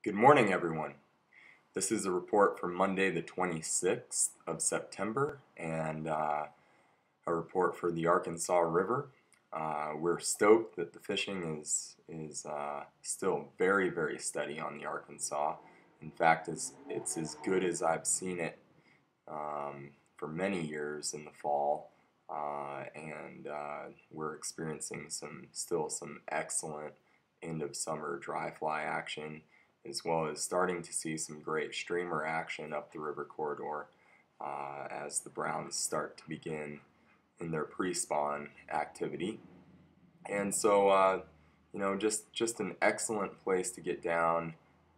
Good morning, everyone. This is a report for Monday, the 26th of September, and a report for the Arkansas River. We're stoked that the fishing is still very, very steady on the Arkansas. In fact, it's as good as I've seen it for many years in the fall, and we're experiencing still some excellent end of summer dry fly action, as well as starting to see some great streamer action up the river corridor as the browns start to begin in their pre-spawn activity. And so, just an excellent place to get down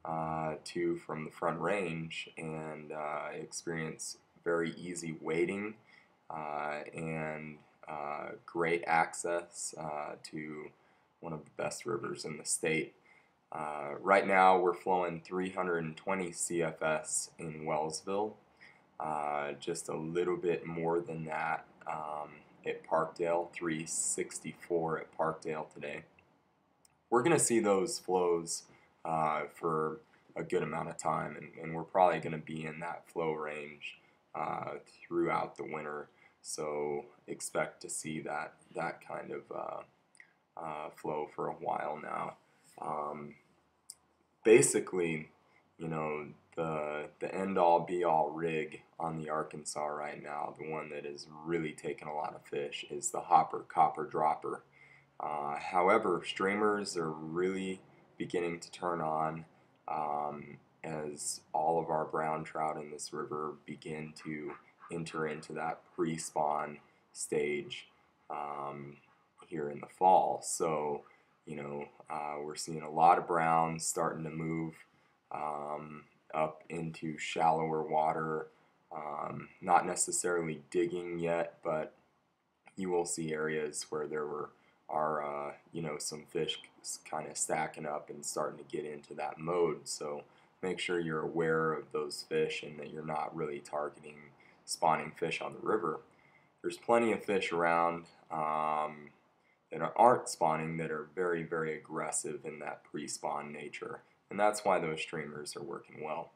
to from the Front Range and experience very easy wading and great access to one of the best rivers in the state. Right now, we're flowing 320 CFS in Wellsville, just a little bit more than that at Parkdale, 364 at Parkdale today. We're going to see those flows for a good amount of time, and we're probably going to be in that flow range throughout the winter. So expect to see that kind of flow for a while now. Basically, the end all be all rig on the Arkansas right now, the one that is really taking a lot of fish, is the Hopper Copper Dropper. However, streamers are really beginning to turn on as all of our brown trout in this river begin to enter into that pre-spawn stage here in the fall. So, we're seeing a lot of browns starting to move up into shallower water, not necessarily digging yet, but you will see areas where there are some fish kind of stacking up and starting to get into that mode. So make sure you're aware of those fish and that you're not really targeting spawning fish on the river. There's plenty of fish around that aren't spawning that are very, very aggressive in that pre-spawn nature, and that's why those streamers are working well.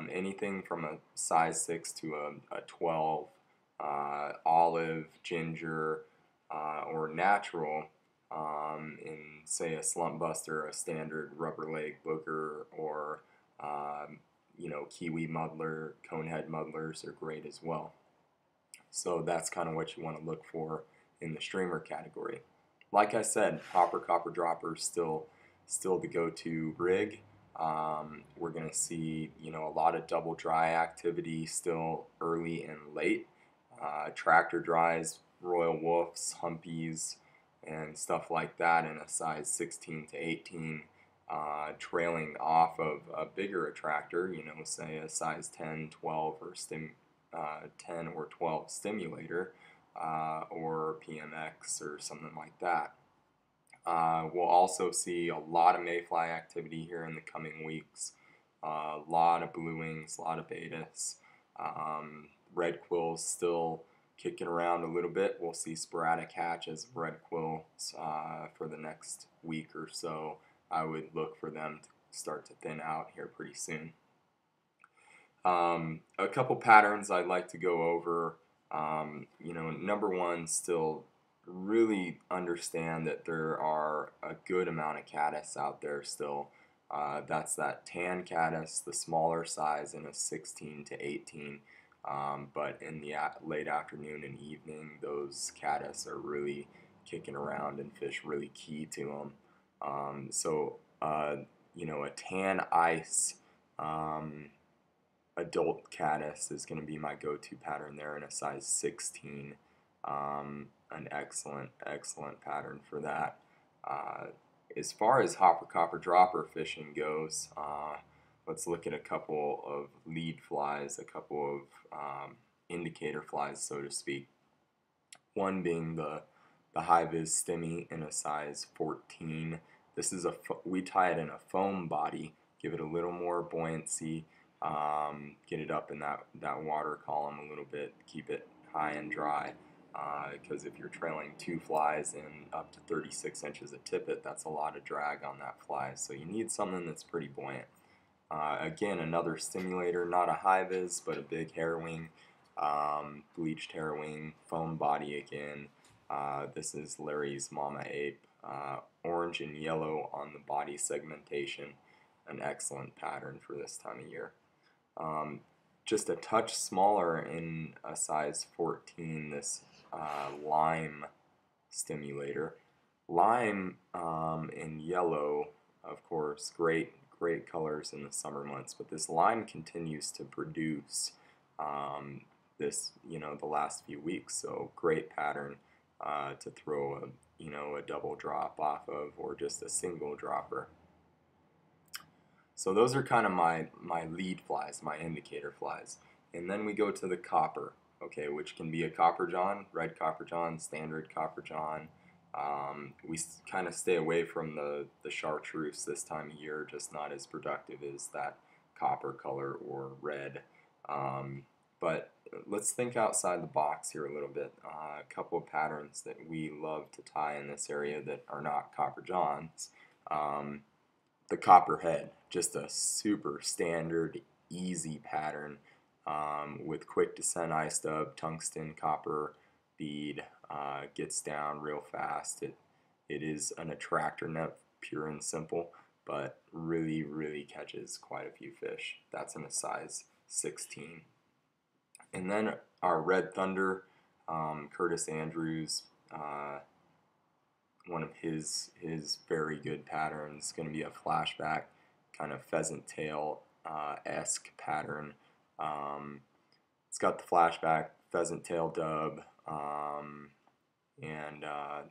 Anything from a size 6 to a 12, olive, ginger, or natural, in say a slump buster, a standard rubber leg booger, or kiwi muddler, conehead muddlers are great as well. So that's kind of what you want to look for in the streamer category. Like I said, Hopper Copper Dropper is still the go-to rig. We're going to see a lot of double dry activity still early and late. Tractor dries, Royal Wolves, Humpies, and stuff like that in a size 16 to 18, trailing off of a bigger attractor, say a size 10, 12, or 10 or 12 stimulator, or PMX or something like that. We'll also see a lot of mayfly activity here in the coming weeks. A lot of blue wings, a lot of betas. Red quills still kicking around a little bit. We'll see sporadic hatches of red quills for the next week or so. I would look for them to start to thin out here pretty soon. A couple patterns I'd like to go over. Number one, still really understand that there are a good amount of caddis out there still. That's that tan caddis, the smaller size in a 16 to 18. But in the late afternoon and evening, those caddis are really kicking around and fish really key to them. A tan ice adult caddis is going to be my go-to pattern there in a size 16. An excellent pattern for that. As far as Hopper Copper Dropper fishing goes, let's look at a couple of lead flies, a couple of indicator flies, so to speak. One being the High Vis Stimmy in a size 14. This is we tie it in a foam body, give it a little more buoyancy, get it up in that water column a little bit, keep it high and dry. Because if you're trailing two flies and up to 36 inches of tippet, that's a lot of drag on that fly. So you need something that's pretty buoyant. Again, another stimulator, not a high vis, but a big hair wing, bleached hair wing, foam body again. This is Larry's Mama Ape, orange and yellow on the body segmentation, an excellent pattern for this time of year. Just a touch smaller in a size 14, this lime stimulator. Lime and yellow, of course, great colors in the summer months, but this lime continues to produce this, the last few weeks. So great pattern to throw a double drop off of, or just a single dropper. So those are kind of my lead flies, my indicator flies. And then we go to the copper, okay, which can be a copper john, red copper john, standard copper john. We kind of stay away from the chartreuse this time of year, just not as productive as that copper color or red. But let's think outside the box here a little bit. A couple of patterns that we love to tie in this area that are not copper johns. The copperhead, just a super standard, easy pattern with quick descent eye stub, tungsten copper bead, gets down real fast. It is an attractor net, pure and simple, but really catches quite a few fish. That's in a size 16. And then our Red Thunder, Curtis Andrews, one of his very good patterns, going to be a flashback, kind of pheasant tail esque pattern. It's got the flashback pheasant tail dub,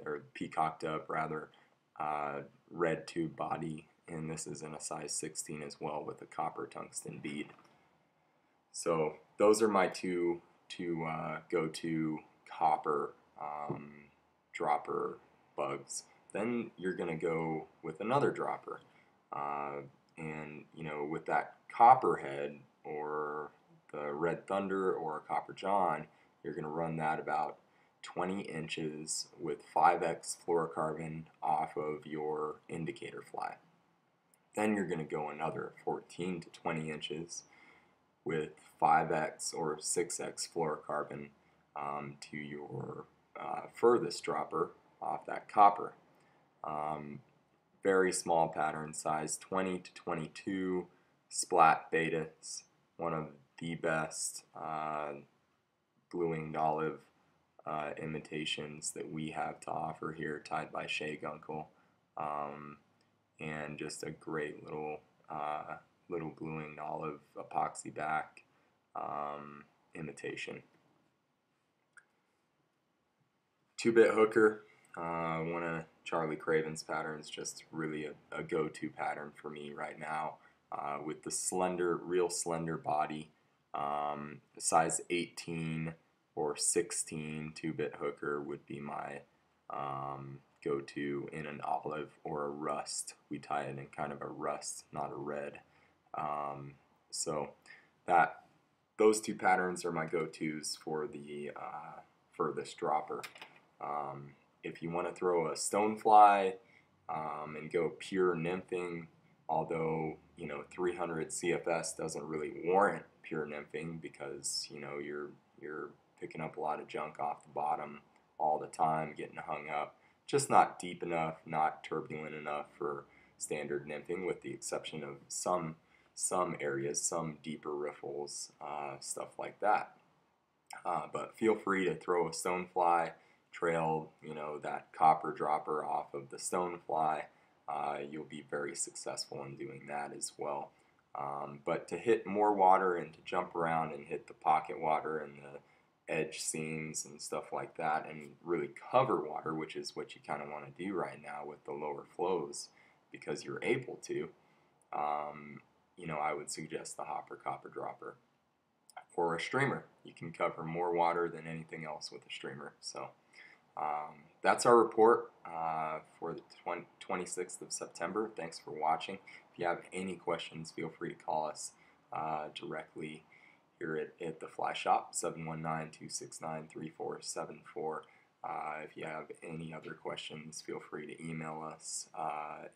or peacock dub rather, red tube body, and this is in a size 16 as well with a copper tungsten bead. So those are my two go-to copper dropper bugs. Then you're going to go with another dropper, and with that copperhead or the Red Thunder or a copper john, you're going to run that about 20 inches with 5x fluorocarbon off of your indicator fly. Then you're going to go another 14 to 20 inches with 5x or 6x fluorocarbon to your furthest dropper off that copper. Very small pattern, size 20 to 22, splat betas, one of the best blue-winged olive imitations that we have to offer here, tied by Shea Gunkel, and just a great little blue-winged olive epoxy back imitation. 2-bit hooker, one of Charlie Craven's patterns, just really a go-to pattern for me right now, with the real slender body, size 18 or 16 2-bit hooker would be my go-to in an olive or a rust. We tie it in kind of a rust, not a red. So those two patterns are my go-tos for the furthest dropper. If you want to throw a stonefly and go pure nymphing, although 300 CFS doesn't really warrant pure nymphing because you're picking up a lot of junk off the bottom all the time, getting hung up, just not deep enough, not turbulent enough for standard nymphing, with the exception of some areas, some deeper riffles, stuff like that. But feel free to throw a stonefly, trail that copper dropper off of the stonefly. You'll be very successful in doing that as well. But to hit more water and to jump around and hit the pocket water and the edge seams and stuff like that, and really cover water, which is what you kind of want to do right now with the lower flows, because you're able to, I would suggest the hopper copper dropper. Or a streamer. You can cover more water than anything else with a streamer. So that's our report for the 26th of September. Thanks for watching. If you have any questions, feel free to call us directly here at the Fly Shop, 719-269-3474. If you have any other questions, feel free to email us,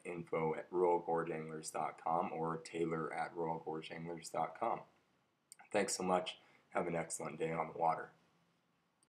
info@royalgorgeanglers.com or taylor@royalgorgeanglers.com. Thanks so much. Have an excellent day on the water.